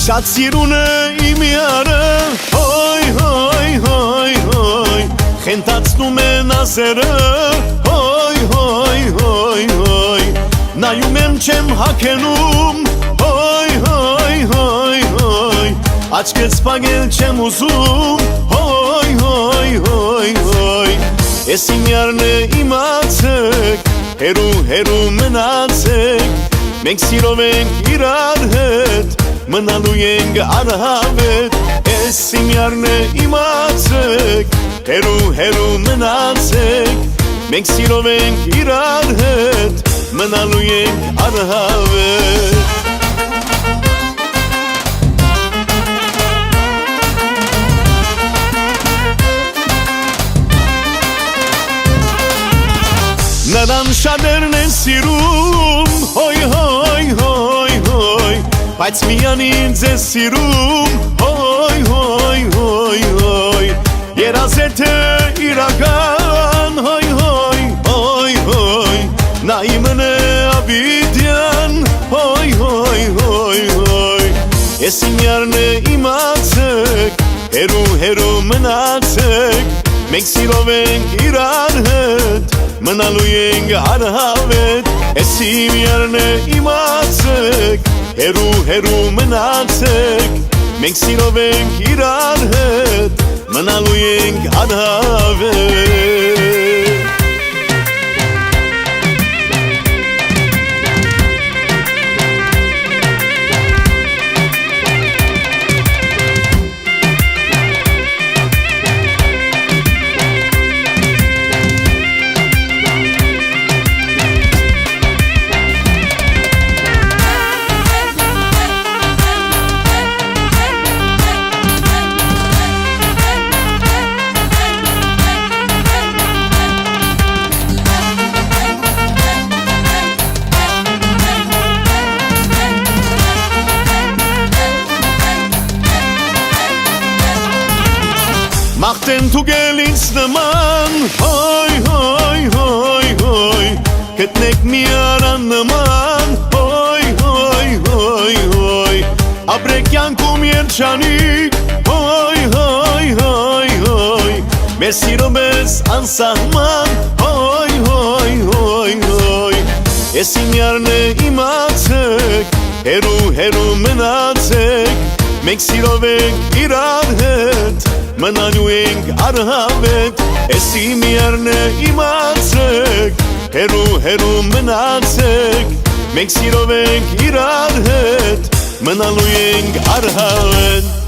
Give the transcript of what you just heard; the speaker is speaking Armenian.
Շատ սիրուն է իմ յարը, հոյ, հոյ, հոյ, հոյ Խենթացնում է նազերը, հոյ, հոյ, հոյ, հոյ Նայում եմ չեմ հագենում, հոյ, հոյ, հոյ, հոյ Աչքեց պագել չեմ ուզում, հոյ, հոյ, հոյ, հոյ Ես իմ յարն է իմացեք, հերու, հերու մնացեք Մենք սիրով ենք իրար հետ, մնալու ենք անհավետ Ես իմ յարն է իմացեք, հերու, հերու մնացեք Մենք սիրով ենք իրար հետ, մնալու ենք անհավետ Նրան շատերն են սիրում, հոյ, հոյ, հոյ, հոյ Բայց միան ինձ է սիրում, հոյ, հոյ, հոյ, հոյ Երազեթ է իրական, հոյ, հոյ, հոյ, հոյ Նա իմն է ավիդյան, հոյ, հոյ, հոյ, հոյ Ես իմ յարն է իմացեք, հերու, հերու մնացեք Մենք սիրով ենք իրար հետ, մնալու ենք անհավետ Ես իմ յարն է իմացեք, հերու, հերու մնացեք Մենք սիրով ենք իրար հետ, մնալու ենք անհավետ Մաղթեն թուգել ինձ նման, հոյ, հոյ, հոյ, հոյ Գտնեք մի արան նման, հոյ, հոյ, հոյ, հոյ Ապրեք յանքում երջանիկ, հոյ, հոյ, հոյ, հոյ Մեր սիրում ես անսահման, հոյ, հոյ, հոյ, հոյ Ես իմ յարն է իմացեք, հերու, հերու մնացեք Մենք սիրով ենք իրար հետ, մնալու ենք անհավետ Ես իմ յարն է իմացեք, հերու, հերու մնացեք Մենք սիրով ենք իրար հետ, մնալու ենք անհավետ